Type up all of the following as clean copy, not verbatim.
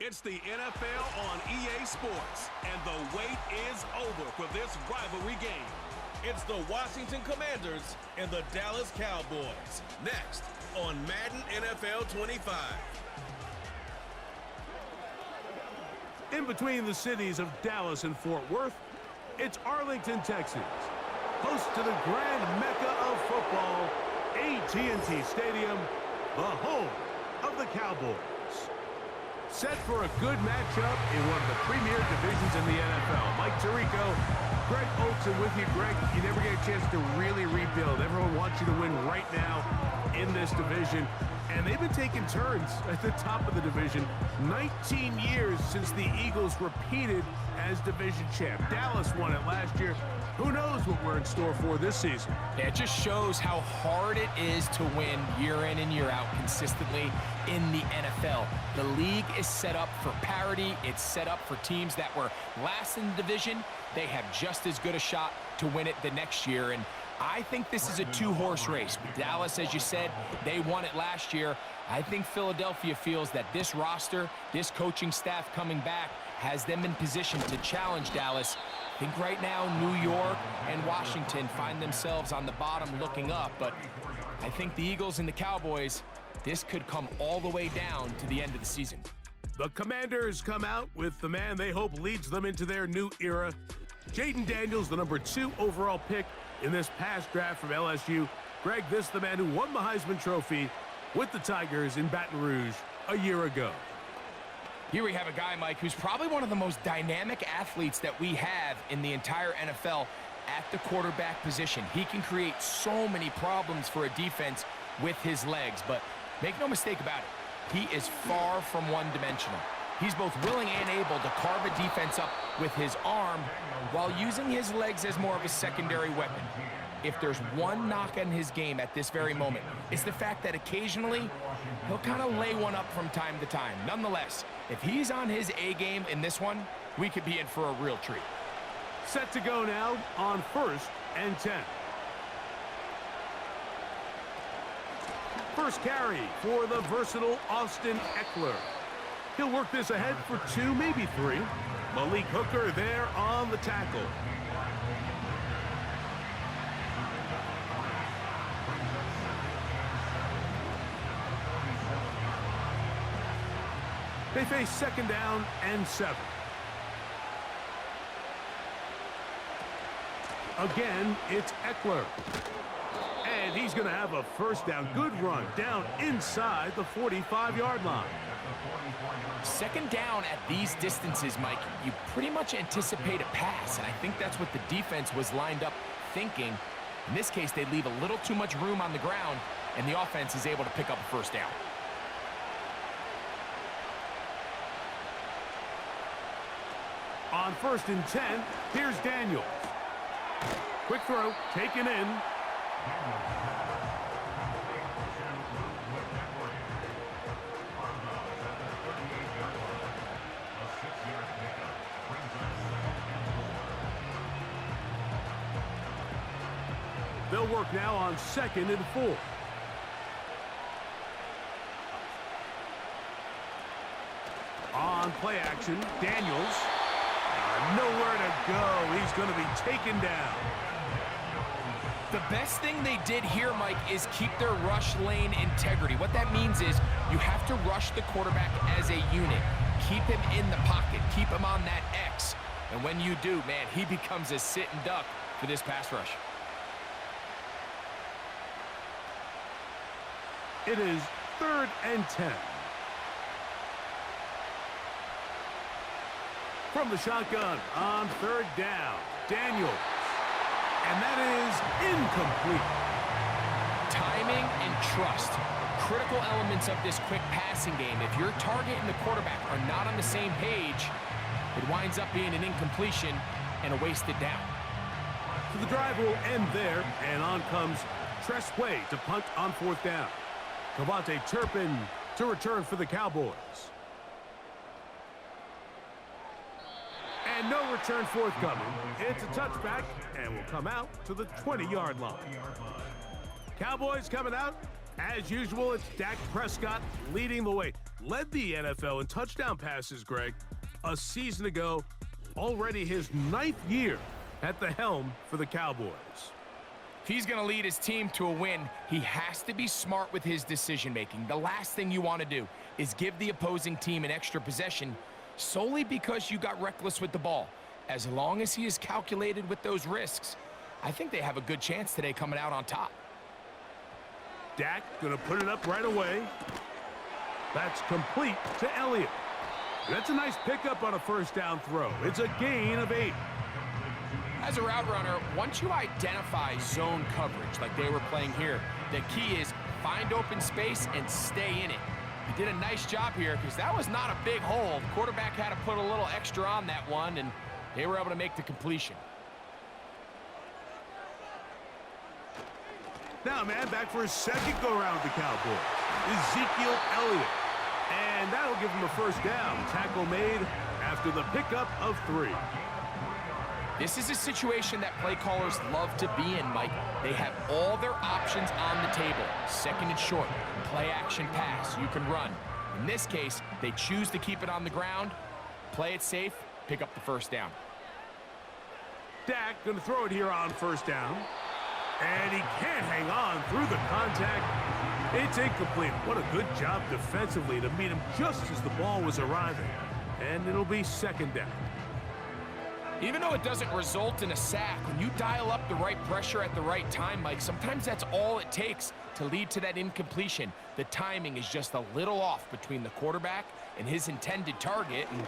It's the NFL on EA Sports, and the wait is over for this rivalry game. It's the Washington Commanders and the Dallas Cowboys. Next on Madden NFL 25. In between the cities of Dallas and Fort Worth, it's Arlington, Texas, host to the grand mecca of football, AT&T Stadium, the home of the Cowboys. Set for a good matchup in one of the premier divisions in the NFL. Mike Tirico, Greg Olsen with you. Greg, you never get a chance to really rebuild. Everyone wants you to win right now in this division. And they've been taking turns at the top of the division. 19 years since the Eagles repeated as division champ. Dallas won it last year. Who knows what we're in store for this season? Yeah, it just shows how hard it is to win year in and year out consistently in the NFL. The league is set up for parity. It's set up for teams that were last in the division. They have just as good a shot to win it the next year. And I think this is a two-horse race. With Dallas, as you said, they won it last year. I think Philadelphia feels that this roster, this coaching staff coming back, has them in position to challenge Dallas. I think right now New York and Washington find themselves on the bottom looking up, but I think the Eagles and the Cowboys, this could come all the way down to the end of the season. The Commanders come out with the man they hope leads them into their new era. Jaden Daniels, the number 2 overall pick in this past draft from LSU. Greg, this is the man who won the Heisman Trophy with the Tigers in Baton Rouge a year ago. Here we have a guy, Mike, who's probably one of the most dynamic athletes that we have in the entire NFL at the quarterback position. He can create so many problems for a defense with his legs, but make no mistake about it, he is far from one-dimensional. He's both willing and able to carve a defense up with his arm while using his legs as more of a secondary weapon. If there's one knock on his game at this very moment, it's the fact that occasionally he'll kind of lay one up from time to time. Nonetheless, if he's on his A game in this one, we could be in for a real treat. Set to go now on 1st and 10. First carry for the versatile Austin Eckler. He'll work this ahead for 2, maybe 3. Malik Hooker there on the tackle. They face 2nd down and 7. Again, it's Eckler. And he's going to have a first down. Good run down inside the 45-yard line. 2nd down at these distances, Mike, you pretty much anticipate a pass, and I think that's what the defense was lined up thinking. In this case, they leave a little too much room on the ground, and the offense is able to pick up a first down. On 1st and 10, here's Daniels. Quick throw, taken in. They'll work now on 2nd and 4. On play action, Daniels. Nowhere to go. He's going to be taken down. The best thing they did here, Mike, is keep their rush lane integrity. What that means is you have to rush the quarterback as a unit. Keep him in the pocket. Keep him on that X. And when you do, man, he becomes a sit and duck for this pass rush. It is 3rd and 10. From the shotgun on 3rd down, Daniels. And that is incomplete. Timing and trust, critical elements of this quick passing game. If your target and the quarterback are not on the same page, it winds up being an incompletion and a wasted down. So the drive will end there, and on comes Tress Way to punt on 4th down. Cavante Turpin to return for the Cowboys. And no return forthcoming. It's a touchback, and will come out to the 20-yard line. Cowboys coming out As usual, it's Dak Prescott leading the way. Led the NFL in touchdown passes, Greg, a season ago. Already his 9th year at the helm for the Cowboys. If he's going to lead his team to a win, he has to be smart with his decision-making. The last thing you want to do is give the opposing team an extra possession solely because you got reckless with the ball. As long as he is calculated with those risks, I think they have a good chance today coming out on top. Dak going to put it up right away. That's complete to Elliott. That's a nice pickup on a first down throw. It's a gain of 8. As a route runner, once you identify zone coverage like they were playing here, the key is find open space and stay in it. He did a nice job here because that was not a big hole. The quarterback had to put a little extra on that one, and they were able to make the completion. Now, man, back for his second go-around with the Cowboys. Ezekiel Elliott. And that'll give him a first down. Tackle made after the pickup of 3. This is a situation that play callers love to be in, Mike. They have all their options on the table. Second and short, play action pass, you can run. In this case, they choose to keep it on the ground, play it safe, pick up the first down. Dak going to throw it here on first down. And he can't hang on through the contact. It's incomplete. What a good job defensively to meet him just as the ball was arriving. And it'll be second down. Even though it doesn't result in a sack, when you dial up the right pressure at the right time, Mike, sometimes that's all it takes to lead to that incompletion. The timing is just a little off between the quarterback and his intended target, and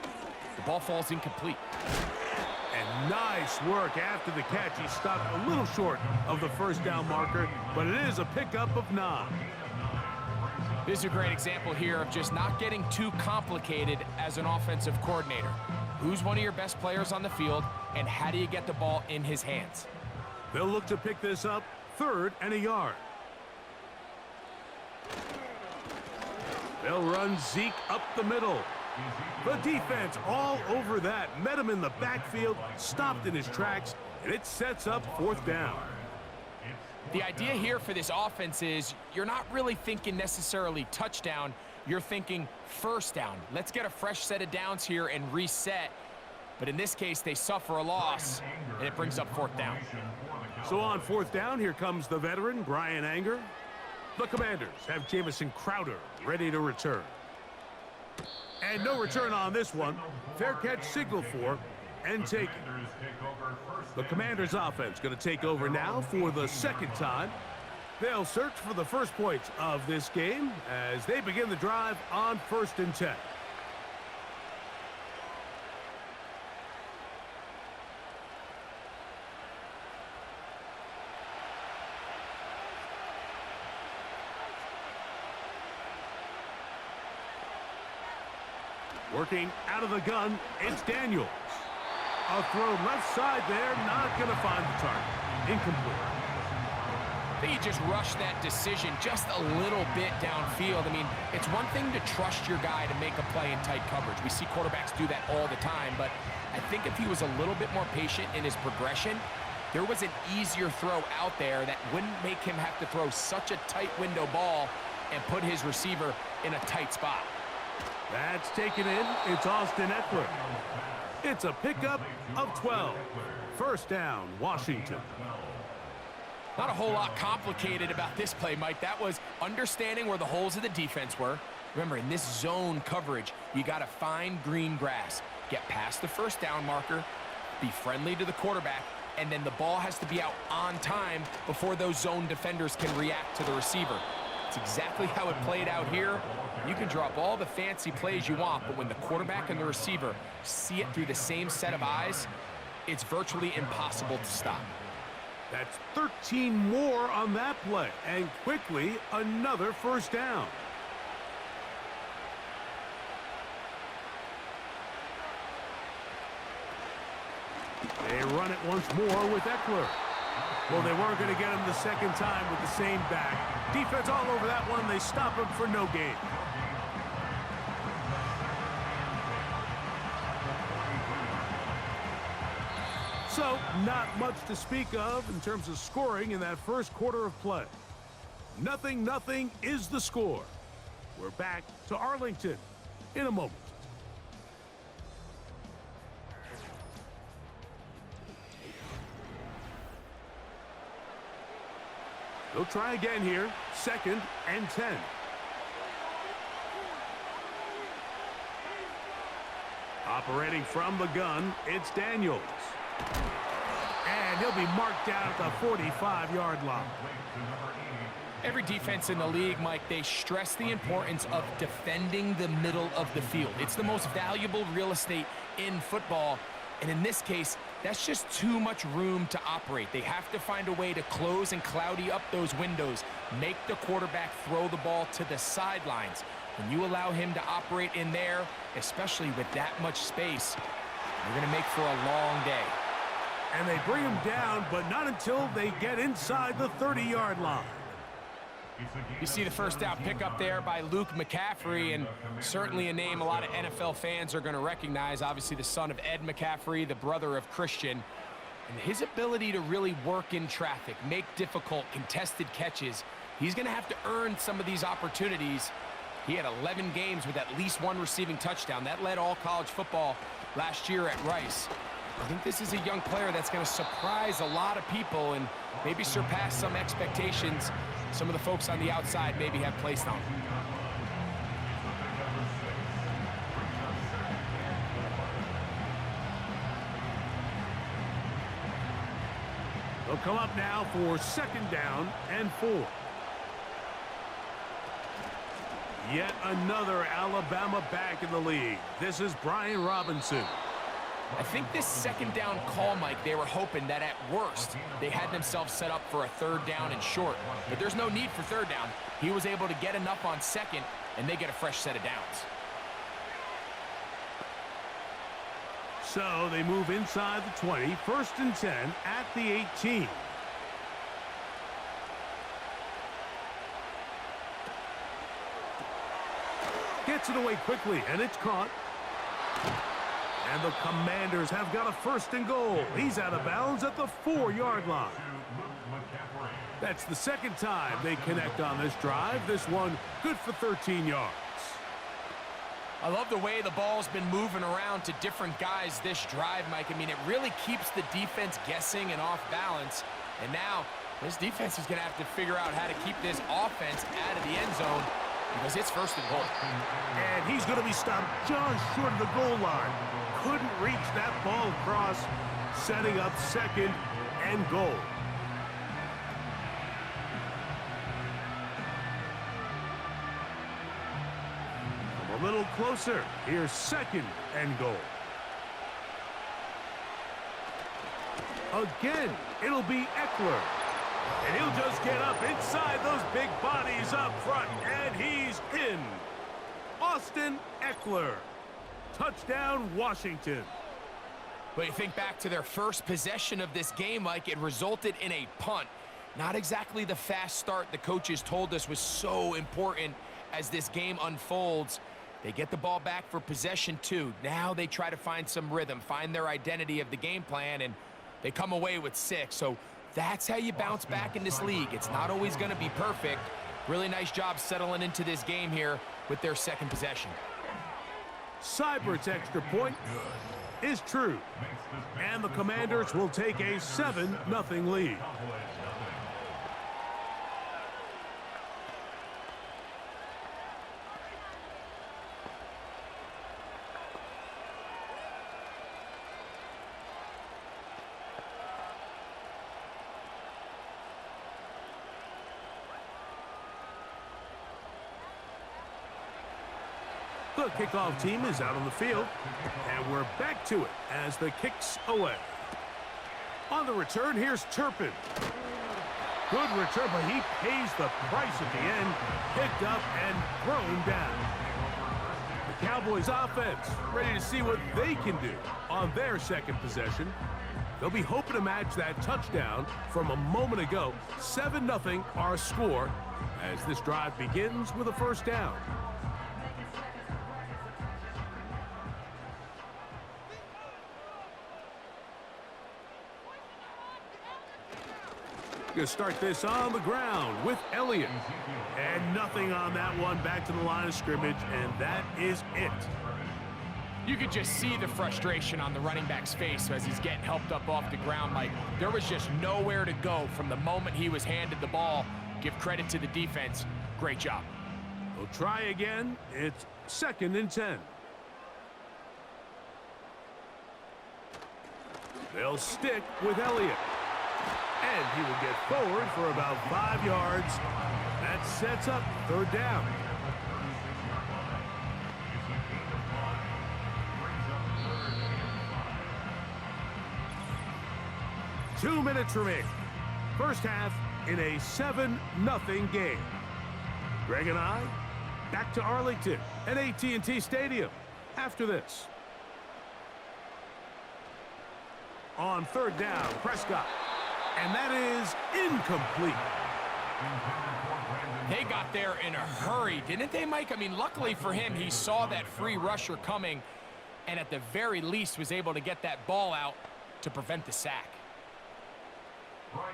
the ball falls incomplete. And nice work after the catch. He stopped a little short of the first down marker, but it is a pickup of 9. This is a great example here of just not getting too complicated as an offensive coordinator. Who's one of your best players on the field, and how do you get the ball in his hands? They'll look to pick this up, 3rd and a yard. They'll run Zeke up the middle. The defense all over that. Met him in the backfield, stopped in his tracks, and it sets up 4th down. The idea here for this offense is you're not really thinking necessarily touchdown. You're thinking first down. Let's get a fresh set of downs here and reset. But in this case, they suffer a loss, and it brings up 4th down. So on 4th down, here comes the veteran, Brian Anger. The Commanders have Jamison Crowder ready to return. And no return on this one. Fair catch signaled for and taken. The Commanders offense going to take over now for the 2nd time. They'll search for the first points of this game as they begin the drive on 1st and 10. Working out of the gun, it's Daniels. A throw left side there, not going to find the target. Incomplete. I think he just rushed that decision just a little bit downfield. I mean, it's one thing to trust your guy to make a play in tight coverage. We see quarterbacks do that all the time, but I think if he was a little bit more patient in his progression, there was an easier throw out there that wouldn't make him have to throw such a tight window ball and put his receiver in a tight spot. That's taken in. It's Austin Eckler. It's a pickup of 12. First down, Washington. Not a whole lot complicated about this play, Mike. That was understanding where the holes of the defense were. Remember, in this zone coverage, you got to find green grass. Get past the first down marker, be friendly to the quarterback, and then the ball has to be out on time before those zone defenders can react to the receiver. It's exactly how it played out here. You can drop all the fancy plays you want, but when the quarterback and the receiver see it through the same set of eyes, it's virtually impossible to stop. That's 13 more on that play, and quickly another first down. They run it once more with Eckler. Well, they weren't going to get him the second time with the same back. Defense all over that one. They stop him for no gain. So, not much to speak of in terms of scoring in that first quarter of play. 0-0 is the score. We're back to Arlington in a moment. They'll try again here. 2nd and 10. Operating from the gun, it's Daniels. And he'll be marked down at the 45-yard line. Every defense in the league, Mike, they stress the importance of defending the middle of the field. It's the most valuable real estate in football. And in this case, that's just too much room to operate. They have to find a way to close and cloudy up those windows, make the quarterback throw the ball to the sidelines. When you allow him to operate in there, especially with that much space, you're going to make for a long day. And they bring him down, but not until they get inside the 30-yard line. You see the first down pickup there by Luke McCaffrey, and certainly a name a lot of NFL fans are going to recognize. Obviously the son of Ed McCaffrey, the brother of Christian. And his ability to really work in traffic, make difficult contested catches, he's going to have to earn some of these opportunities. He had 11 games with at least one receiving touchdown. That led all college football last year at Rice. I think this is a young player that's going to surprise a lot of people and maybe surpass some expectations some of the folks on the outside maybe have placed on him. They'll come up now for 2nd down and 4. Yet another Alabama back in the league. This is Brian Robinson. I think this 2nd down call, Mike, they were hoping that at worst they had themselves set up for a 3rd down and short. But there's no need for 3rd down. He was able to get enough on 2nd, and they get a fresh set of downs. So they move inside the 20, 1st and 10 at the 18. Gets it away quickly, and it's caught. And the Commanders have got a 1st and goal. He's out of bounds at the 4-yard line. That's the 2nd time they connect on this drive. This one good for 13 yards. I love the way the ball's been moving around to different guys this drive, Mike. I mean, it really keeps the defense guessing and off balance. And now this defense is going to have to figure out how to keep this offense out of the end zone because it's 1st and goal. And he's going to be stopped just short of the goal line. Couldn't reach that ball across, setting up 2nd and goal. Come a little closer. Here's 2nd and goal. Again, it'll be Eckler. And he'll just get up inside those big bodies up front, and he's in. Austin Eckler. Touchdown, Washington. But you think back to their first possession of this game, Mike, it resulted in a punt. Not exactly the fast start the coaches told us was so important as this game unfolds. They get the ball back for possession 2. Now they try to find some rhythm, find their identity of the game plan, and they come away with 6. So that's how you bounce back in this league. It's not always going to be perfect. Really nice job settling into this game here with their 2nd possession. Seibert's extra point is true. And the Commanders will take a 7-0 lead. The kickoff team is out on the field, and we're back to it as the kick's away. On the return, here's Turpin. Good return, but he pays the price at the end. Picked up and thrown down. The Cowboys offense ready to see what they can do on their 2nd possession. They'll be hoping to match that touchdown from a moment ago. 7-0 our score as this drive begins with a 1st down. Going to start this on the ground with Elliott. And nothing on that one, back to the line of scrimmage, and that is it. You could just see the frustration on the running back's face as he's getting helped up off the ground. Like, there was just nowhere to go from the moment he was handed the ball. Give credit to the defense. Great job. We'll try again. It's 2nd and 10. They'll stick with Elliott. And he will get forward for about 5 yards. That sets up 3rd down. Two minutes remaining. First half in a 7-0 game. Greg and I back to Arlington at AT&T Stadium after this. On 3rd down, Prescott. And that is incomplete. They got there in a hurry, didn't they, Mike? I mean, luckily for him, he saw that free rusher coming and at the very least was able to get that ball out to prevent the sack.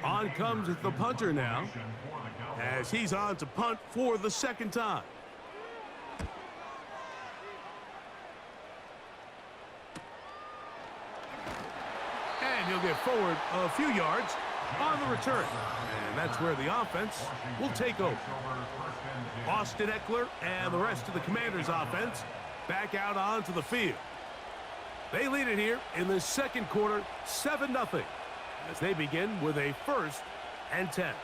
On comes the punter now as he's on to punt for the 2nd time. And he'll get forward a few yards on the return. And that's where the offense will take over. Austin Eckler and the rest of the Commanders' offense back out onto the field. They lead it here in the 2nd quarter, 7-0. As they begin with a 1st and 10.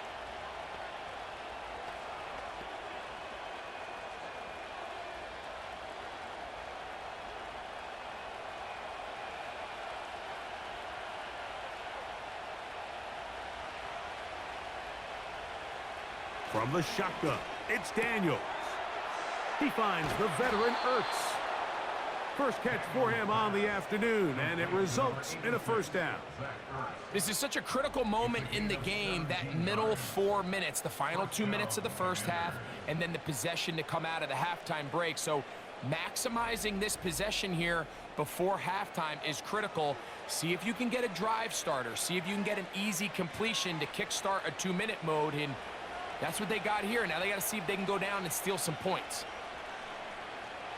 From the shotgun, it's Daniels. He finds the veteran Ertz. First catch for him on the afternoon, and it results in a 1st down. This is such a critical moment in the game, that middle 4 minutes, the final 2 minutes of the first half, and then the possession to come out of the halftime break. So maximizing this possession here before halftime is critical. See if you can get a drive starter. See if you can get an easy completion to kickstart a 2-minute mode, and that's what they got here. Now they got to see if they can go down and steal some points.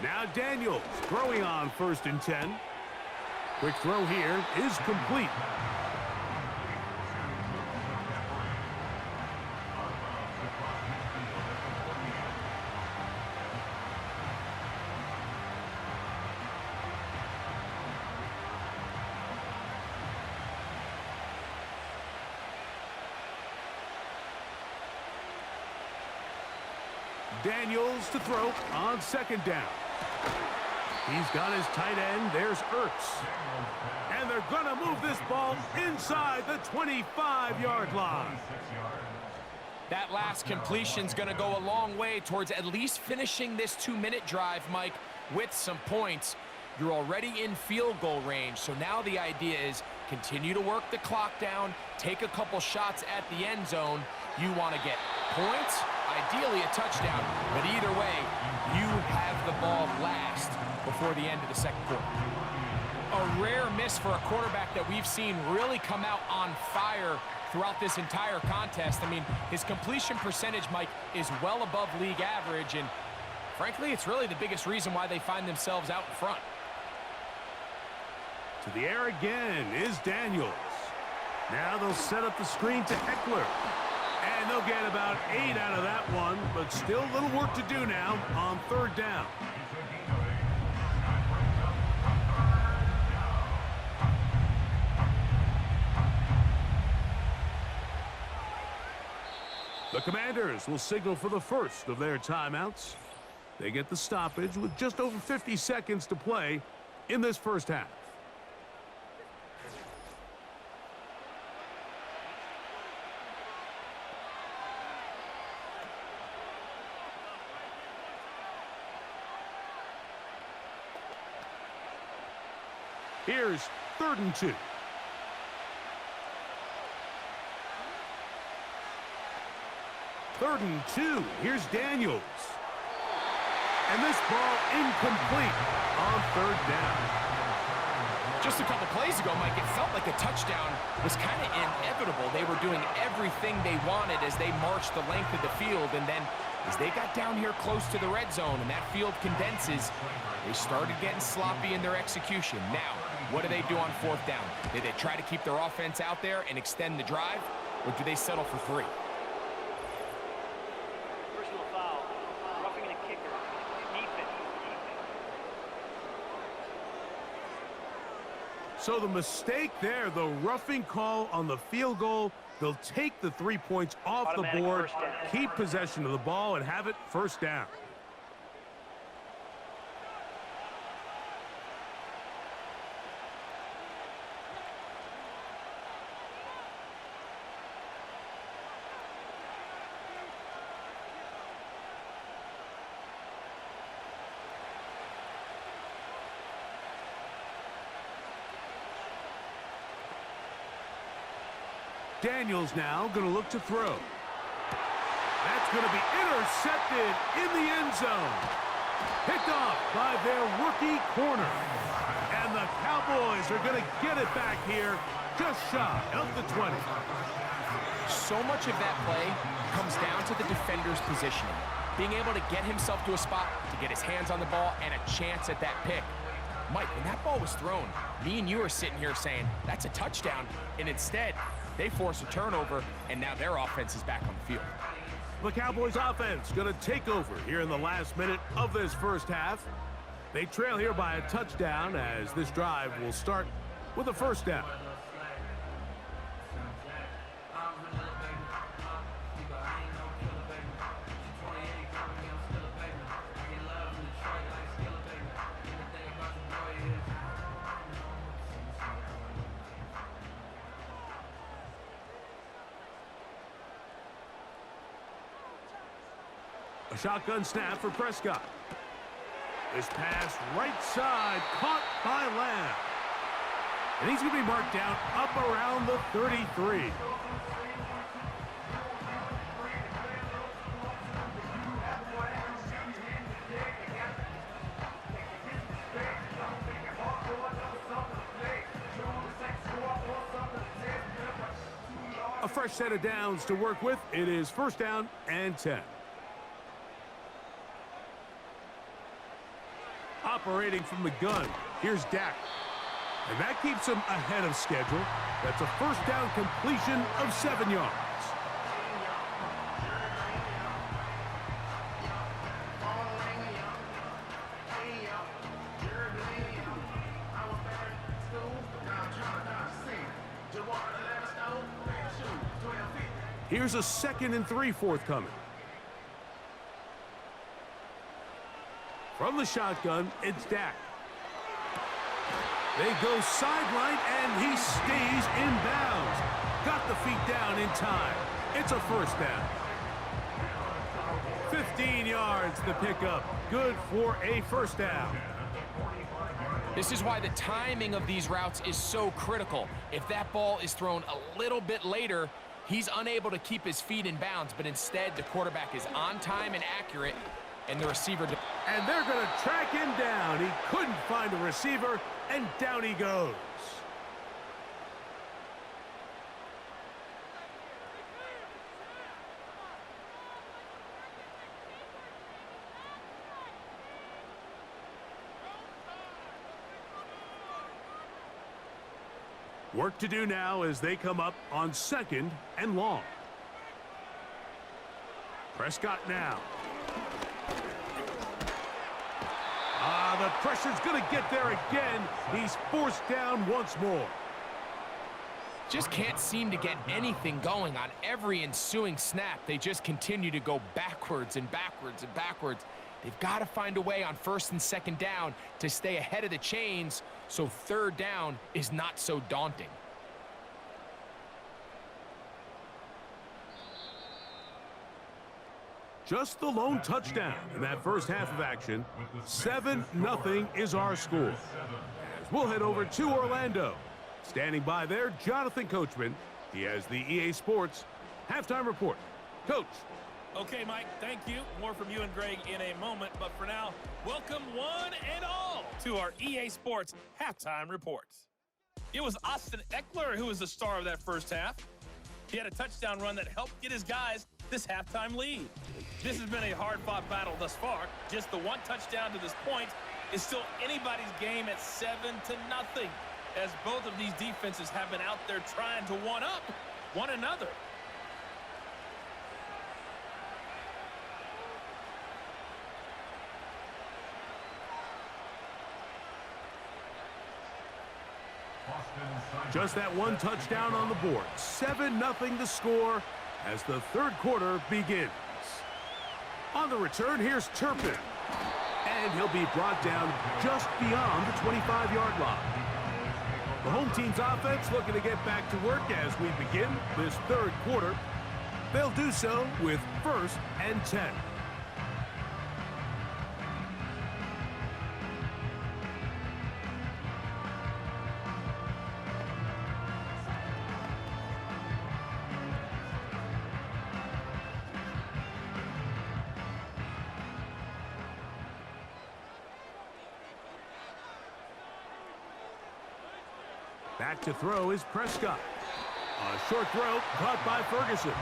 Now Daniels throwing on 1st and 10. Quick throw here is complete. Daniels to throw on 2nd down. He's got his tight end. There's Ertz. And they're going to move this ball inside the 25-yard line. That last completion's going to go a long way towards at least finishing this 2-minute drive, Mike, with some points. You're already in field goal range, so now the idea is continue to work the clock down, take a couple shots at the end zone. You want to get points, ideally a touchdown, but either way, you have the ball last before the end of the 2nd quarter. A rare miss for a quarterback that we've seen really come out on fire throughout this entire contest. I mean, his completion percentage, Mike, is well above league average, and frankly, it's really the biggest reason why they find themselves out in front. To the air again is Daniels. Now they'll set up the screen to Eckler. And they'll get about 8 out of that one, but still a little work to do now on 3rd down. The Commanders will signal for the first of their timeouts. They get the stoppage with just over 50 seconds to play in this first half. Here's 3rd and 2. Third and 2. Here's Daniels. And this ball incomplete on 3rd down. Just a couple plays ago, Mike, it felt like a touchdown was kind of inevitable. They were doing everything they wanted as they marched the length of the field, and then as they got down here close to the red zone and that field condenses, they started getting sloppy in their execution. Now, what do they do on fourth down? Do they try to keep their offense out there and extend the drive, or do they settle for 3? Personal foul, roughing the kicker, defense. So the mistake there, the roughing call on the field goal. They'll take the 3 points off the board, keep possession of the ball, and have it first down. Daniels now going to look to throw. That's going to be intercepted in the end zone. Picked off by their rookie corner. And the Cowboys are going to get it back here just shy of the 20. So much of that play comes down to the defender's positioning. Being able to get himself to a spot, to get his hands on the ball, and a chance at that pick. Mike, when that ball was thrown, me and you are sitting here saying, that's a touchdown. And instead, they force a turnover, and now their offense is back on the field. The Cowboys offense going to take over here in the last minute of this first half. They trail here by a touchdown as this drive will start with a first down. A shotgun snap for Prescott. This pass right side caught by Lamb. And he's going to be marked down up around the 33. A fresh set of downs to work with. It is first down and 10. Operating from the gun, here's Dak. And that keeps him ahead of schedule. That's a first down completion of 7 yards. Here's a 2nd and 3 forthcoming. From the shotgun, it's Dak. They go sideline, and he stays in bounds. Got the feet down in time. It's a first down. 15 yards the pickup. Good for a first down. This is why the timing of these routes is so critical. If that ball is thrown a little bit later, he's unable to keep his feet in bounds, but instead the quarterback is on time and accurate, and the receiver... And they're going to track him down. He couldn't find a receiver, and down he goes. Work to do now as they come up on 2nd and long. Prescott now. The pressure's going to get there again. He's forced down once more. Just can't seem to get anything going on every ensuing snap. They just continue to go backwards and backwards and backwards. They've got to find a way on 1st and 2nd down to stay ahead of the chains so 3rd down is not so daunting. Just the lone touchdown in that first half of action. 7-0 is our score. As we'll head over to Orlando. Standing by there, Jonathan Coachman. He has the EA Sports halftime report. Coach. Okay, Mike, thank you. More from you and Greg in a moment. But for now, welcome one and all to our EA Sports halftime reports. It was Austin Eckler who was the star of that first half. He had a touchdown run that helped get his guys this halftime lead. This has been a hard-fought battle thus far. Just the one touchdown to this point is still anybody's game at 7-0, as both of these defenses have been out there trying to one-up one another. Just that one touchdown on the board. 7-0 the score as the third quarter begins. On the return, here's Turpin. And he'll be brought down just beyond the 25-yard line. The home team's offense looking to get back to work as we begin this third quarter. They'll do so with 1st and 10. Back to throw is Prescott. A short throw caught by Ferguson.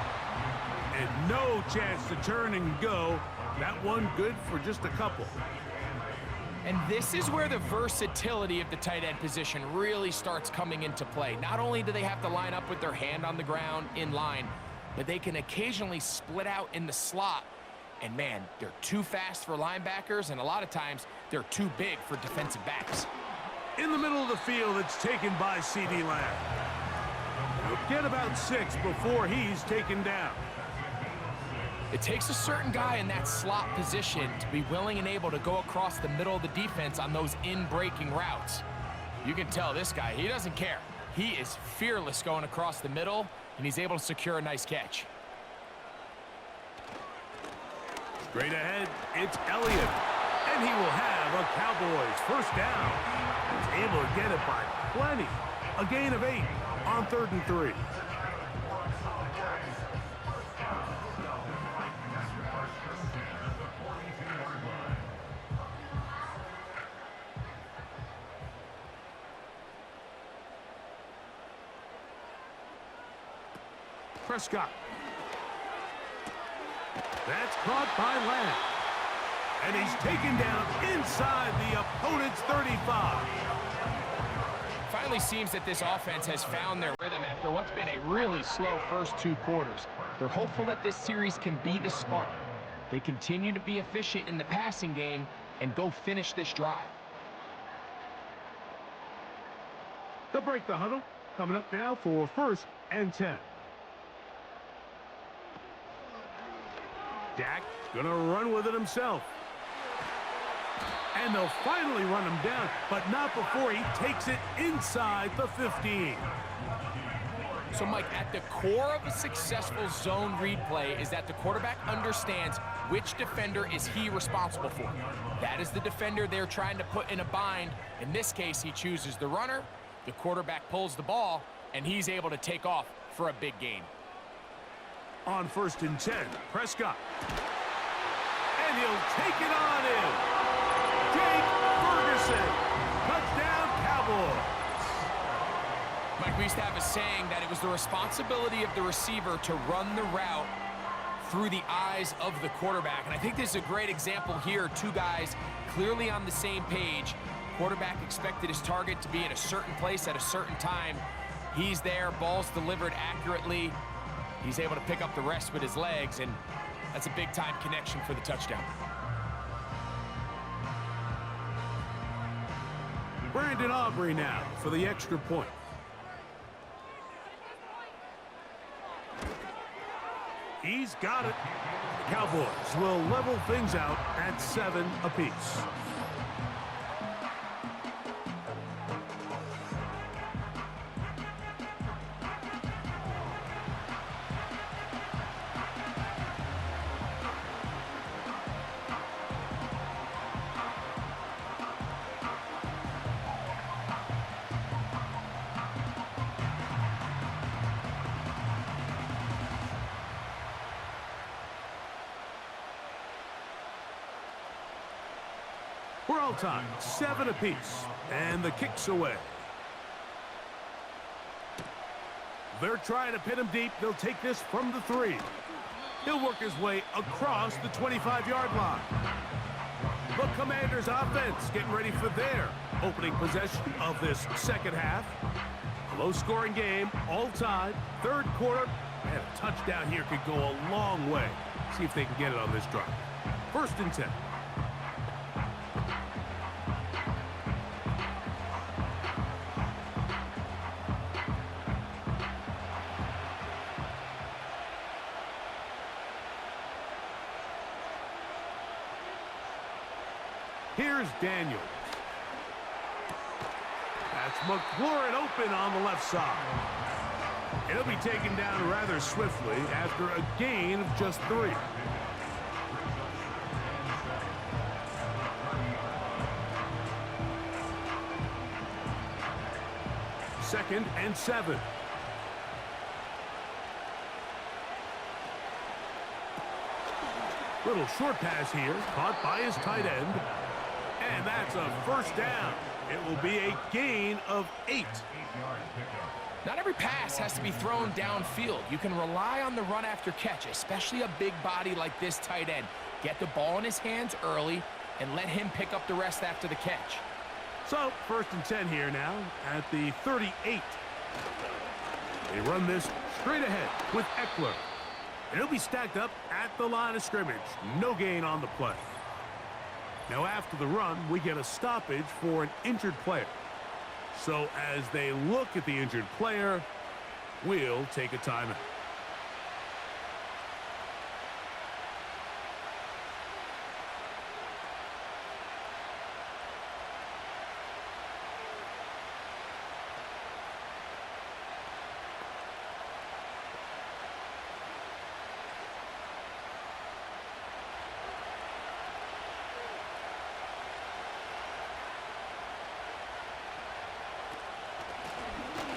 And no chance to turn and go. That one good for just a couple. And this is where the versatility of the tight end position really starts coming into play. Not only do they have to line up with their hand on the ground in line, but they can occasionally split out in the slot. And man, they're too fast for linebackers, and a lot of times they're too big for defensive backs. In the middle of the field, it's taken by C.D. Lamb. He'll get about 6 before he's taken down. It takes a certain guy in that slot position to be willing and able to go across the middle of the defense on those in-breaking routes. You can tell this guy, he doesn't care. He is fearless going across the middle, and he's able to secure a nice catch. Straight ahead, it's Elliott. And he will have a Cowboys first down. He's able to get it by plenty. A gain of 8 on 3rd and 3. Prescott. That's caught by Lamb. And he's taken down inside the opponent's 35. Finally seems that this offense has found their rhythm after what's been a really slow first 2 quarters. They're hopeful that this series can be the spark. They continue to be efficient in the passing game and go finish this drive. They'll break the huddle. Coming up now for 1st and 10. Dak gonna run with it himself. And they'll finally run him down, but not before he takes it inside the 15. So, Mike, at the core of a successful zone read play is that the quarterback understands which defender is he responsible for. That is the defender they're trying to put in a bind. In this case, he chooses the runner, the quarterback pulls the ball, and he's able to take off for a big gain. On 1st and 10, Prescott. And he'll take it on in. Ferguson, touchdown Cowboys. Mike, we used to have a saying that it was the responsibility of the receiver to run the route through the eyes of the quarterback. And I think this is a great example here. 2 guys clearly on the same page. Quarterback expected his target to be in a certain place at a certain time. He's there, ball's delivered accurately. He's able to pick up the rest with his legs, and that's a big-time connection for the touchdown. Brandon Aubrey now for the extra point. He's got it. The Cowboys will level things out at 7 apiece. We're all tied, 7 apiece, and the kick's away. They're trying to pin him deep. They'll take this from the 3. He'll work his way across the 25-yard line. The Commanders' offense getting ready for their opening possession of this second half. Low-scoring game, all tied, third quarter, and a touchdown here could go a long way. See if they can get it on this drive. 1st and 10. Here's Daniels. That's McLaurin open on the left side. It'll be taken down rather swiftly after a gain of just 3. Second and 7. Little short pass here, caught by his tight end. And that's a 1st down. It will be a gain of 8. Not every pass has to be thrown downfield. You can rely on the run after catch, especially a big body like this tight end. Get the ball in his hands early and let him pick up the rest after the catch. So, 1st and 10 here now at the 38. They run this straight ahead with Eckler. And he'll be stacked up at the line of scrimmage. No gain on the play. Now after the run, we get a stoppage for an injured player. So as they look at the injured player, we'll take a timeout.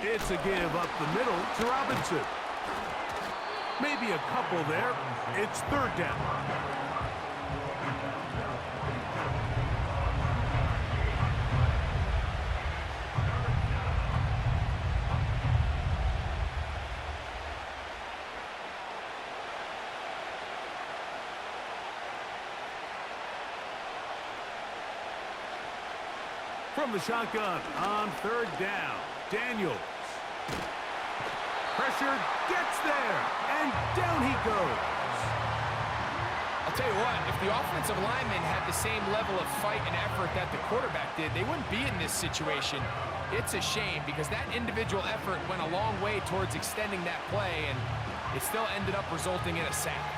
It's a give up the middle to Robinson. Maybe a couple there. It's 3rd down. From the shotgun on 3rd down. Daniels. Pressure gets there, and down he goes. I'll tell you what, if the offensive lineman had the same level of fight and effort that the quarterback did, they wouldn't be in this situation. It's a shame because that individual effort went a long way towards extending that play, and it still ended up resulting in a sack.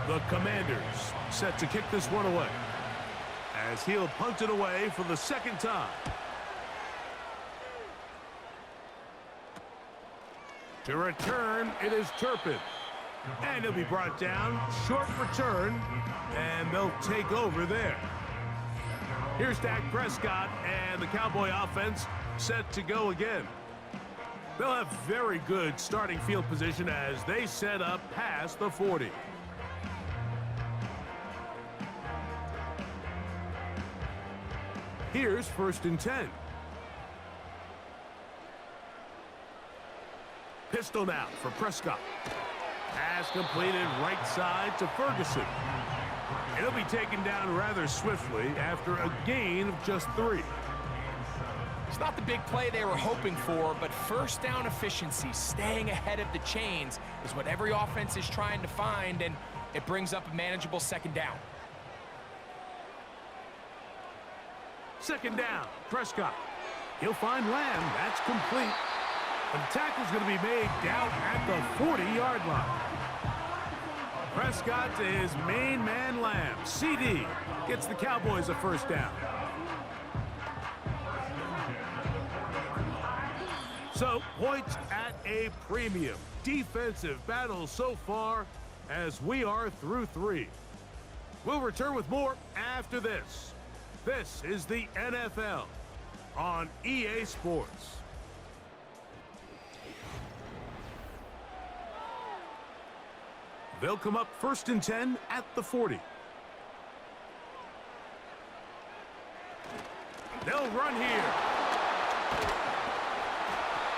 The Commanders set to kick this one away as he'll punt it away for the 2nd time. To return, it is Turpin. And he'll be brought down. Short return, and they'll take over there. Here's Dak Prescott and the Cowboy offense set to go again. They'll have very good starting field position as they set up past the 40. Here's 1st and 10. Pistol now for Prescott. Pass completed right side to Ferguson. It'll be taken down rather swiftly after a gain of just 3. It's not the big play they were hoping for, but 1st down efficiency, staying ahead of the chains, is what every offense is trying to find, and it brings up a manageable 2nd down. 2nd down, Prescott. He'll find Lamb. That's complete. And the tackle's going to be made down at the 40-yard line. Prescott to his main man, Lamb. CD gets the Cowboys a 1st down. So, points at a premium. Defensive battle so far as we are through 3. We'll return with more after this. This is the NFL on EA Sports. They'll come up 1st and 10 at the 40. They'll run here.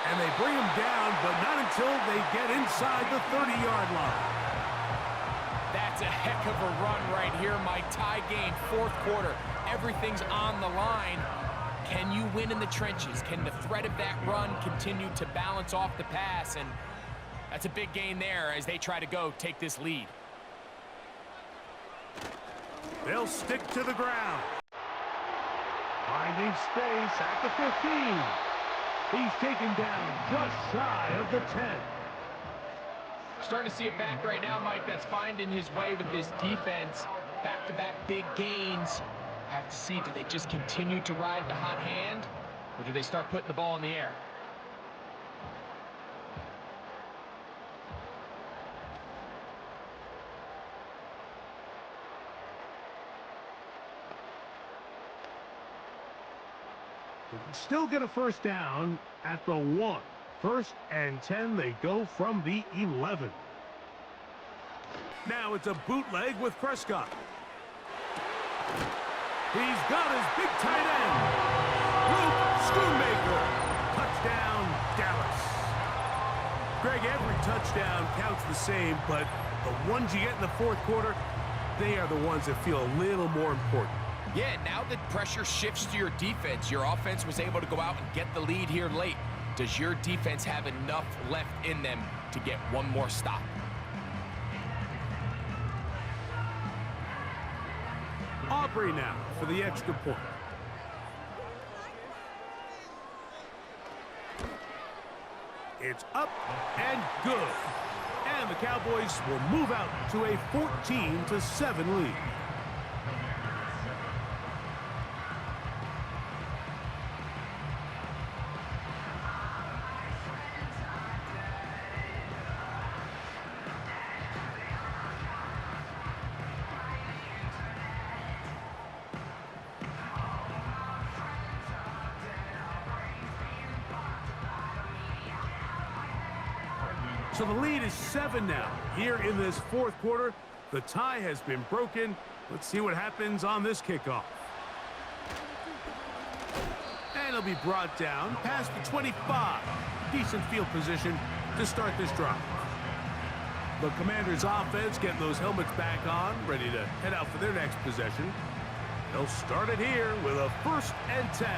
And they bring him down, but not until they get inside the 30-yard line. That's a heck of a run right here, Mike. Tie game, fourth quarter. Everything's on the line. Can you win in the trenches? Can the threat of that run continue to balance off the pass? And that's a big gain there as they try to take this lead. They'll stick to the ground. Finding space at the 15. He's taken down just shy of the 10. Starting to see it back right now, Mike. That's finding his way with this defense. Back-to-back big gains. Have to see, do they just continue to ride the hot hand, or do they start putting the ball in the air? Still get a first down at the 1. First and 10, they go from the 11. Now it's a bootleg with Prescott. He's got his big tight end. Luke Schoonmaker. Touchdown, Dallas. Greg, every touchdown counts the same, but the ones you get in the fourth quarter, they are the ones that feel a little more important. Yeah, now the pressure shifts to your defense. Your offense was able to go out and get the lead here late. Does your defense have enough left in them to get one more stop? Aubrey now for the extra point. It's up and good. And the Cowboys will move out to a 14-7 lead. So the lead is 7 now. Here in this fourth quarter, the tie has been broken. Let's see what happens on this kickoff. And it'll be brought down past the 25. Decent field position to start this drive. The Commanders' offense getting those helmets back on, ready to head out for their next possession. They'll start it here with a 1st and 10.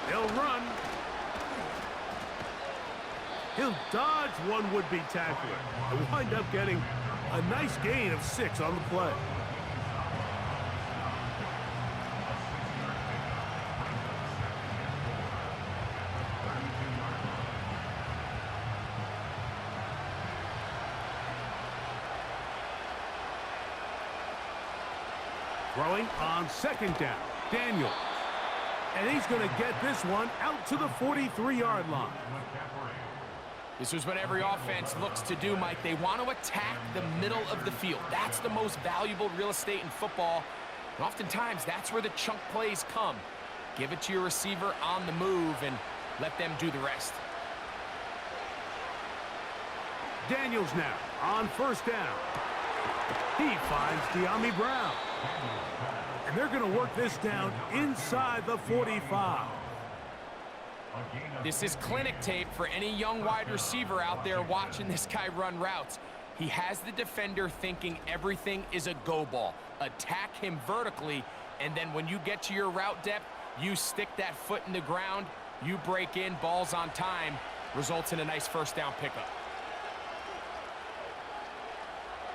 He'll run. He'll dodge one would-be tackler and wind up getting a nice gain of 6 on the play. Throwing on 2nd down, Daniels. And he's going to get this one out to the 43-yard line. This is what every offense looks to do, Mike. They want to attack the middle of the field. That's the most valuable real estate in football. And oftentimes, that's where the chunk plays come. Give it to your receiver on the move and let them do the rest. Daniels now on 1st down. He finds De'Ami Brown. And they're going to work this down inside the 45. This is clinic tape for any young wide receiver out there watching this guy run routes. He has the defender thinking everything is a go ball. Attack him vertically, and then when you get to your route depth, you stick that foot in the ground, you break in, ball's on time, results in a nice 1st down pickup.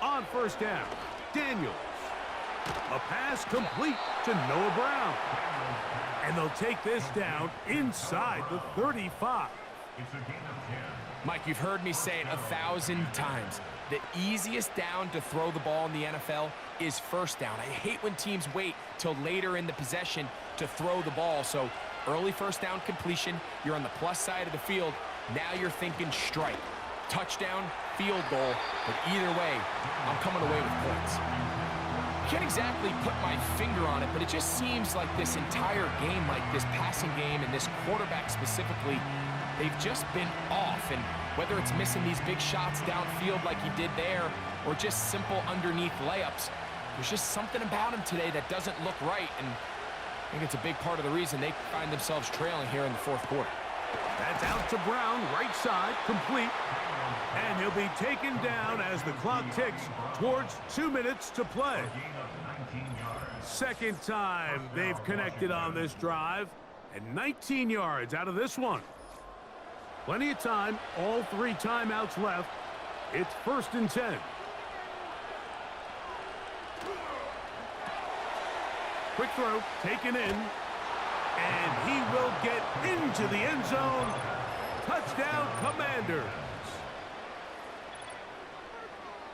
On 1st down, Daniels. A pass complete to Noah Brown. And they'll take this down inside the 35. Mike, you've heard me say it 1,000 times. The easiest down to throw the ball in the NFL is 1st down. I hate when teams wait till later in the possession to throw the ball. So early 1st down completion, you're on the plus side of the field. Now you're thinking strike. Touchdown, field goal. But either way, I'm coming away with points. can't exactly put my finger on it, but it just seems like this entire game, like this passing game and this quarterback specifically, they've just been off. And whether it's missing these big shots downfield like he did there or just simple underneath layups, there's just something about him today that doesn't look right. And I think it's a big part of the reason they find themselves trailing here in the fourth quarter. That's out to Brown, right side, complete. And he'll be taken down as the clock ticks towards 2 minutes to play. Second time they've connected on this drive, and 19 yards out of this one. Plenty of time, all 3 timeouts left. It's 1st and 10. Quick throw, taken in, and he will get into the end zone. Touchdown, Commanders.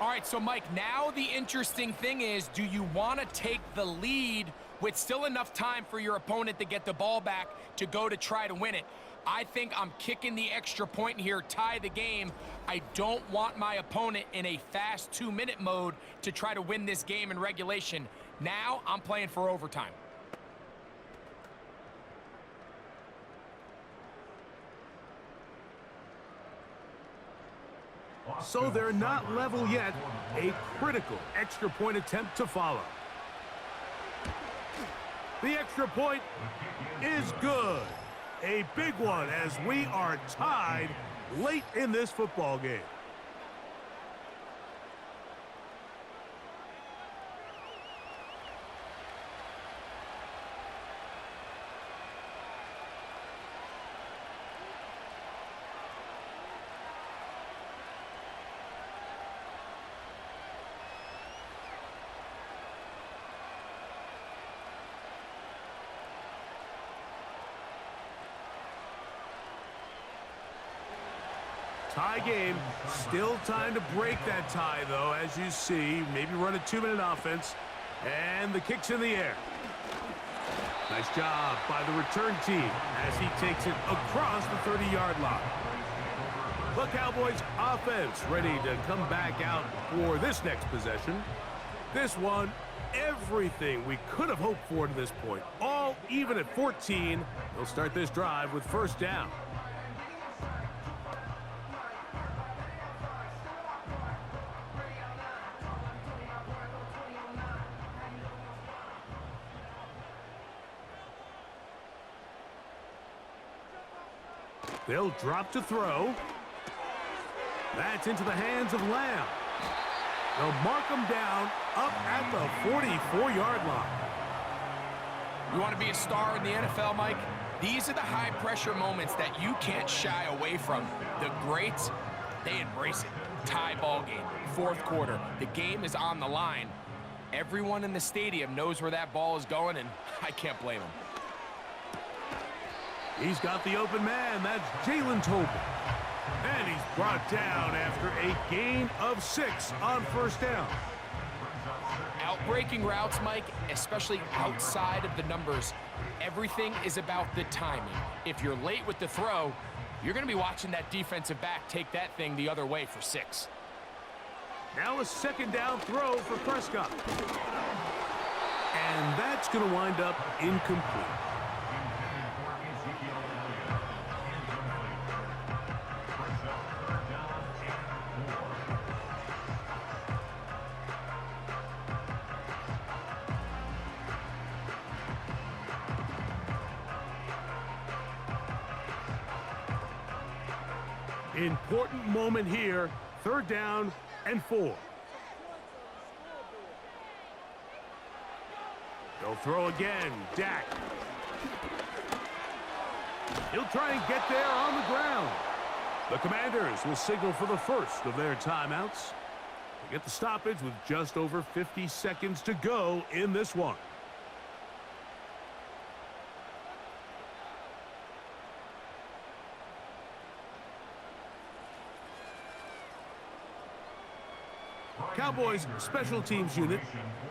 All right, so Mike, now the interesting thing is, do you want to take the lead with still enough time for your opponent to get the ball back to go to try to win it? I think I'm kicking the extra point here, tie the game. I don't want my opponent in a fast 2-minute mode to try to win this game in regulation. Now I'm playing for overtime. So they're not level yet. A critical extra point attempt to follow. The extra point is good. A big one as we are tied late in this football game. Tie game. Still time to break that tie, though, as you see. Maybe run a 2-minute offense. And the kick's in the air. Nice job by the return team as he takes it across the 30-yard line. The Cowboys offense ready to come back out for this next possession. This one, everything we could have hoped for to this point. All even at 14. They'll start this drive with 1st down. They'll drop to throw. That's into the hands of Lamb. They'll mark him down up at the 44-yard line. You want to be a star in the NFL, Mike? These are the high-pressure moments that you can't shy away from. The greats, they embrace it. Tie ball game, 4th quarter. The game is on the line. Everyone in the stadium knows where that ball is going, and I can't blame them. He's got the open man. That's Jalen Tobin. And he's brought down after a gain of 6 on 1st down. Outbreaking routes, Mike, especially outside of the numbers, everything is about the timing. If you're late with the throw, you're going to be watching that defensive back take that thing the other way for 6. Now a 2nd down throw for Prescott. And that's going to wind up incomplete. Important moment here. 3rd down and 4. They'll throw again. Dak. He'll try and get there on the ground. The Commanders will signal for the first of their timeouts. They get the stoppage with just over 50 seconds to go in this one. Cowboys special teams unit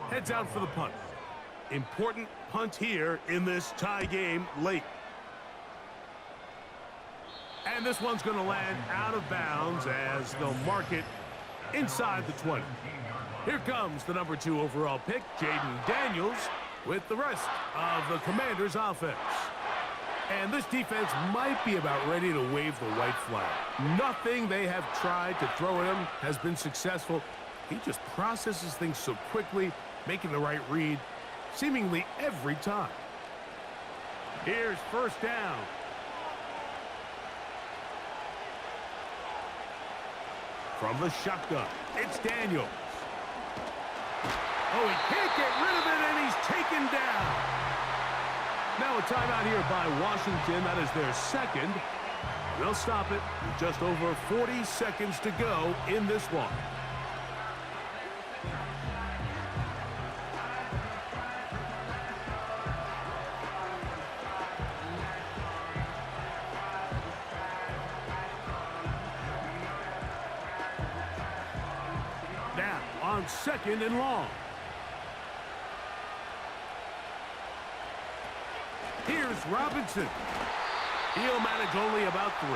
heads out for the punt. Important punt here in this tie game late. And this one's going to land out of bounds as they'll mark it inside the 20. Here comes the number 2 overall pick, Jaden Daniels, with the rest of the Commanders' offense. And this defense might be about ready to wave the white flag. Nothing they have tried to throw at him has been successful. He just processes things so quickly, making the right read, seemingly every time. Here's first down. From the shotgun, it's Daniels. Oh, he can't get rid of it, and he's taken down. Now a timeout here by Washington. That is their second. They'll stop it with just over 40 seconds to go in this one. Now on second and long. Here's Robinson. He'll manage only about 3,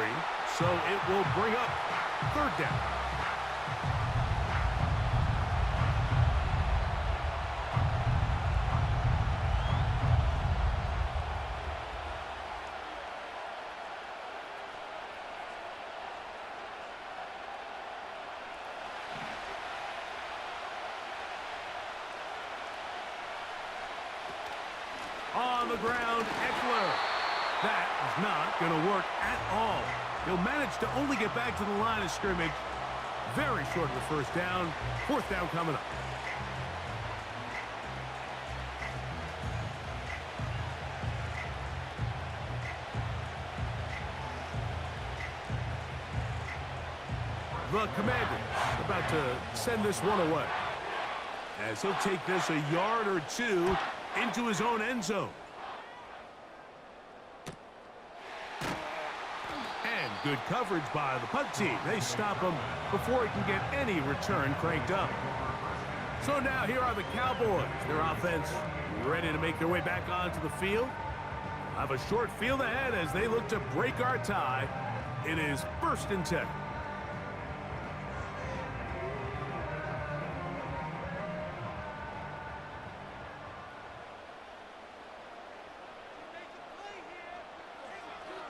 so it will bring up third down. On the ground, Eckler. That is not going to work at all. He'll manage to only get back to the line of scrimmage. Very short of the first down. Fourth down coming up. The Commanders about to send this one away, as he'll take this a yard or 2 into his own end zone. And good coverage by the punt team. They stop him before he can get any return cranked up. So now here are the Cowboys. Their offense ready to make their way back onto the field. Have a short field ahead as they look to break our tie. It is 1st and 10.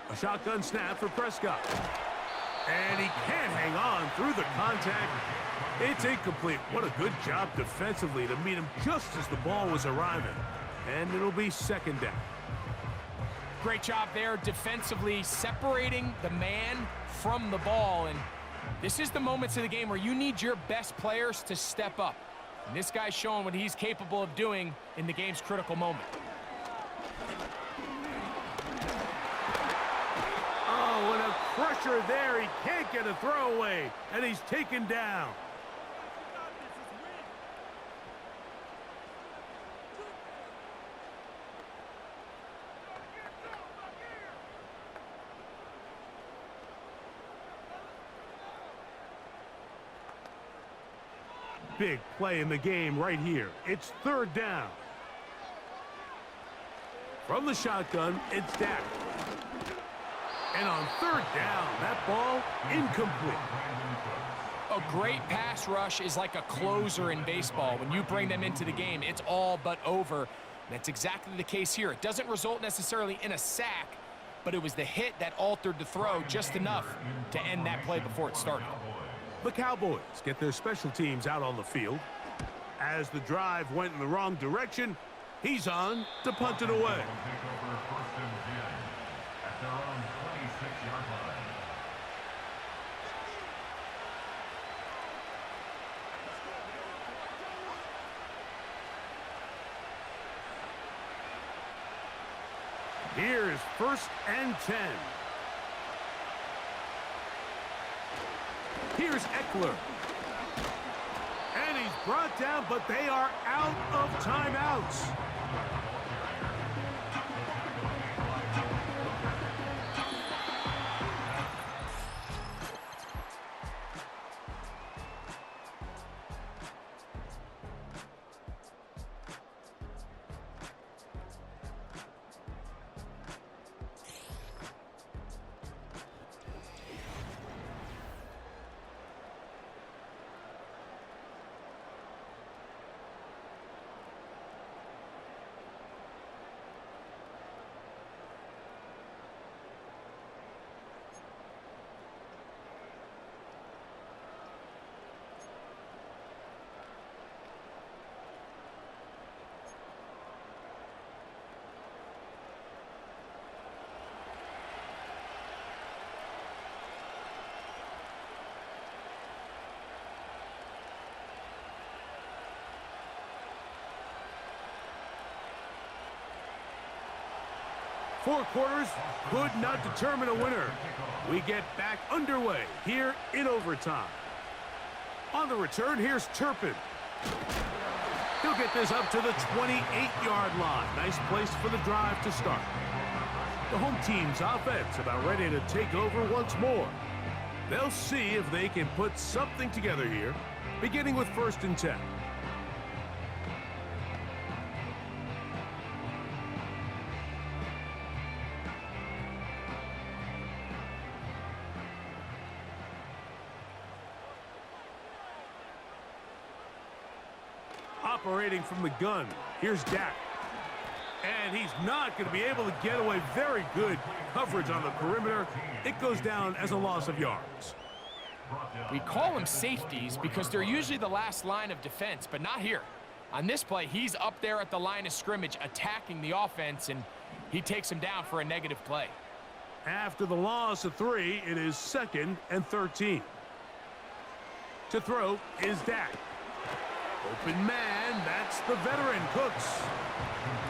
A shotgun snap for Prescott. And he can't hang on through the contact. It's incomplete. What a good job defensively to meet him just as the ball was arriving. And it'll be 2nd down. Great job there defensively, separating the man from the ball. And this is the moments of the game where you need your best players to step up. And this guy's showing what he's capable of doing in the game's critical moment. Oh, and a crusher there. He can't get a throwaway, and he's taken down. Big play in the game right here. It's 3rd down. From the shotgun, it's Dak. And on 3rd down, that ball incomplete. A great pass rush is like a closer in baseball. When you bring them into the game, it's all but over. And that's exactly the case here. It doesn't result necessarily in a sack, but it was the hit that altered the throw just enough to end that play before it started. The Cowboys get their special teams out on the field. As the drive went in the wrong direction, he's on to punt it away. Here's 1st and 10. Here's Eckler. And he's brought down, but they are out of timeouts. Four quarters could not determine a winner. We get back underway here in overtime. On the return, here's Turpin. He'll get this up to the 28-yard line. Nice place for the drive to start. The home team's offense about ready to take over once more. They'll see if they can put something together here, beginning with 1st and 10. Operating from the gun, here's Dak. And he's not going to be able to get away. Very good coverage on the perimeter. It goes down as a loss of yards. We call them safeties because they're usually the last line of defense, but not here. On this play, he's up there at the line of scrimmage attacking the offense, and he takes him down for a negative play. After the loss of 3, it is 2nd and 13. To throw is Dak. Open man, that's the veteran, Cooks.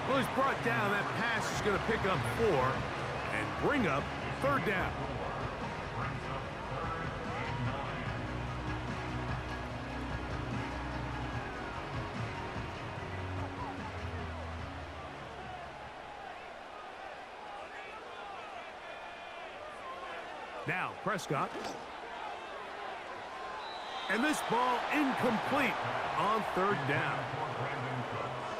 Well, he's brought down. That pass is going to pick up 4 and bring up 3rd down. Now, Prescott. And this ball incomplete on 3rd down.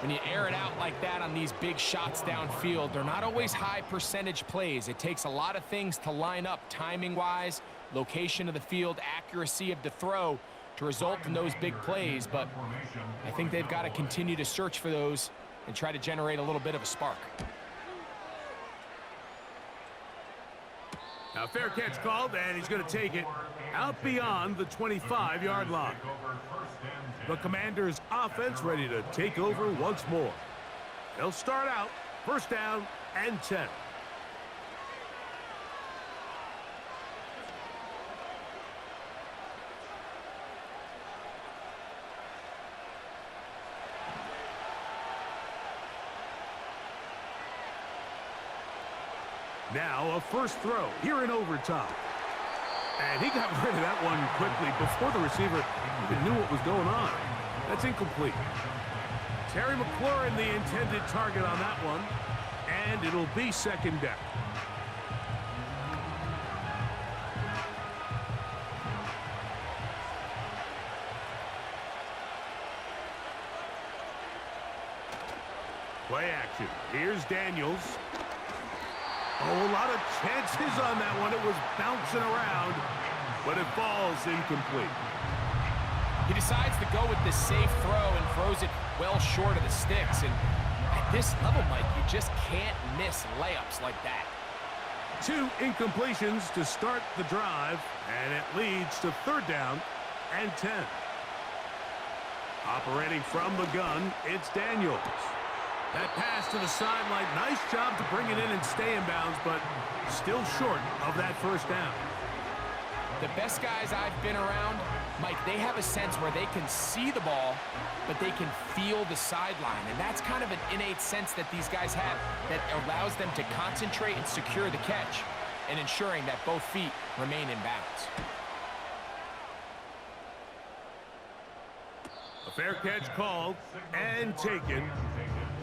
When you air it out like that on these big shots downfield, they're not always high percentage plays. It takes a lot of things to line up timing-wise, location of the field, accuracy of the throw to result in those big plays. But I think they've got to continue to search for those and try to generate a little bit of a spark. Now, fair catch called, and he's going to take it out beyond the 25-yard line. The Commanders' offense ready to take over once more. They'll start out 1st down and 10. Now a first throw here in overtime. And he got rid of that one quickly before the receiver even knew what was going on. That's incomplete. Terry McLaurin, the intended target on that one. And it'll be 2nd down. Play action. Here's Daniels. Oh, a lot of chances on that one. It was bouncing around, but it falls incomplete. He decides to go with this safe throw and throws it well short of the sticks. And at this level, Mike, you just can't miss layups like that. 2 incompletions to start the drive, and it leads to 3rd down and 10. Operating from the gun, it's Daniels. That pass to the sideline, nice job to bring it in and stay in bounds, but still short of that 1st down. The best guys I've been around, Mike, they have a sense where they can see the ball, but they can feel the sideline. And that's kind of an innate sense that these guys have that allows them to concentrate and secure the catch and ensuring that both feet remain in bounds. A fair catch called and taken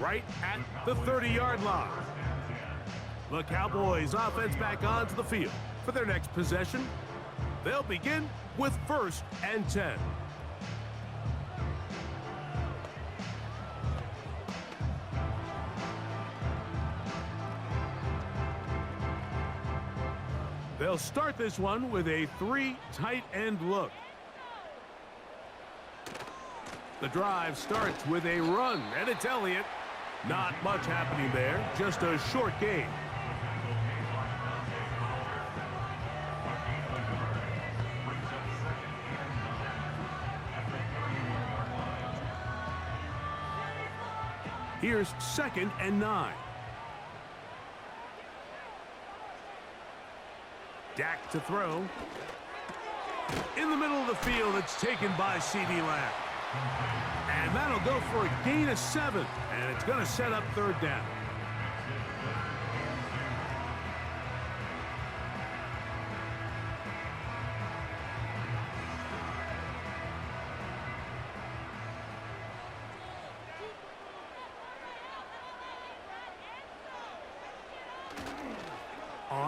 right at the 30-yard line. The Cowboys offense back onto the field for their next possession. They'll begin with 1st and 10. They'll start this one with a 3 tight end look. The drive starts with a run, and it's Elliott. Not much happening there, just a short gain. Here's 2nd and 9. Dak to throw. In the middle of the field, it's taken by C.D. Lamb. And that'll go for a gain of 7, and it's going to set up 3rd down.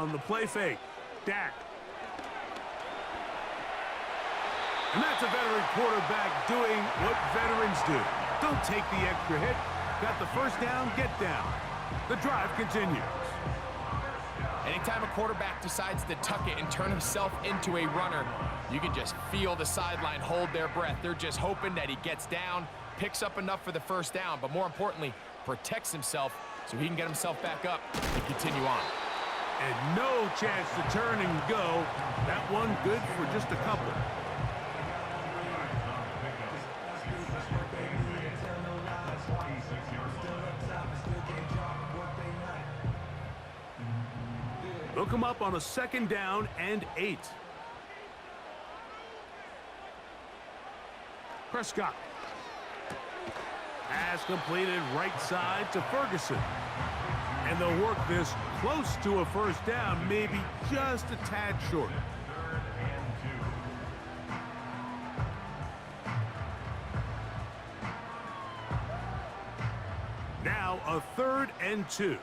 on the play fake. Dak. And that's a veteran quarterback doing what veterans do. Don't take the extra hit. Got the first down, get down. The drive continues. Anytime a quarterback decides to tuck it and turn himself into a runner, you can just feel the sideline hold their breath. They're just hoping that he gets down, picks up enough for the first down, but more importantly, protects himself so he can get himself back up and continue on. And no chance to turn and go. That one good for just a couple. They'll come up on a 2nd down and 8. Prescott. Pass completed right side to Ferguson. And they'll work this close to a first down, maybe just a tad short. Now a 3rd and 2.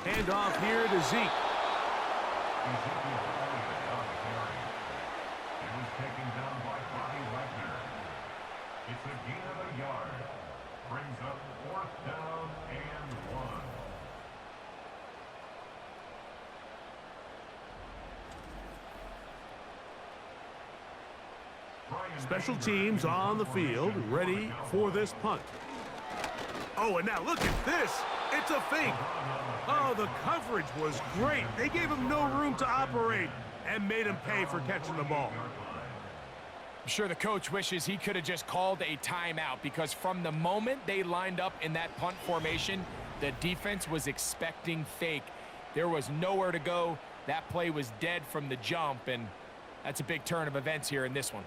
Hand off here to Zeke. It's a gain of a yard. Brings up 4th down and 1. Special teams on the field, ready for this punt. Oh, and now look at this. It's a fake. Oh, the coverage was great. They gave him no room to operate and made him pay for catching the ball. I'm sure the coach wishes he could have just called a timeout, because from the moment they lined up in that punt formation, the defense was expecting fake. There was nowhere to go. That play was dead from the jump, and that's a big turn of events here in this one.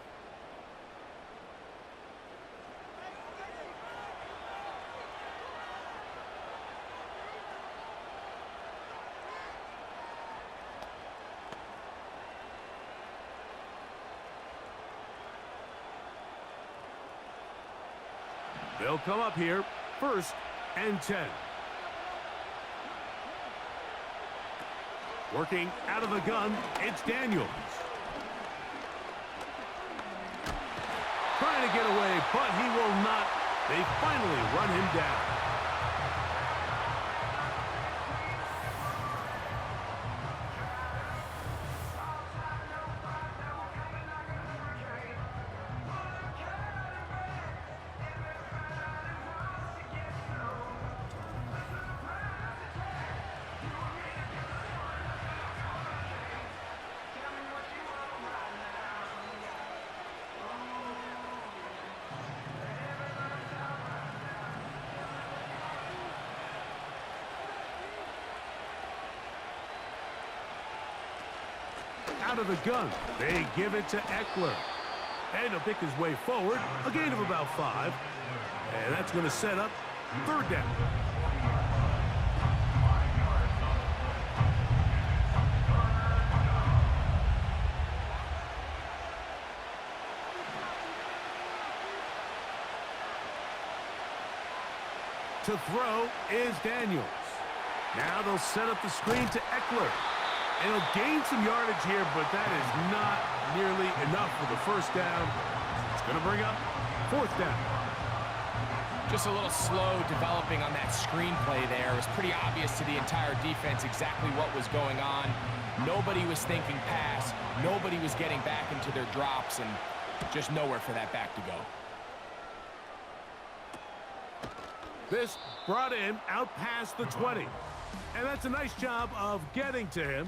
They'll come up here, 1st and 10. Working out of the gun, it's Daniels. Trying to get away, but he will not. They finally run him down. Out of the gun, they give it to Eckler. And he'll pick his way forward, a gain of about 5. And that's going to set up 3rd down. To throw is Daniels. Now they'll set up the screen to Eckler. And he'll gain some yardage here, but that is not nearly enough for the first down. It's going to bring up 4th down. Just a little slow developing on that screenplay there. It was pretty obvious to the entire defense exactly what was going on. Nobody was thinking pass. Nobody was getting back into their drops, and just nowhere for that back to go. This brought in out past the 20. And that's a nice job of getting to him.